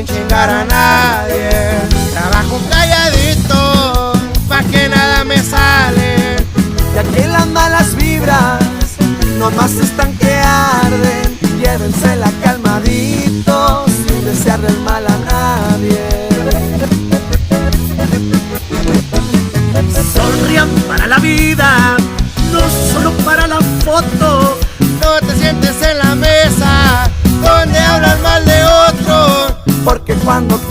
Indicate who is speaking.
Speaker 1: sin chingar a nadie. Trabajo calladito, pa' que nada me sale.
Speaker 2: Y aquí las malas vibras nomás están que arden. Llévensela calmadito, sin desearle el mal a nadie.
Speaker 3: Sonrían para la vida, no solo para la foto.
Speaker 1: No te sientes en la mesa donde hablan mal de otro,
Speaker 2: Porque cuando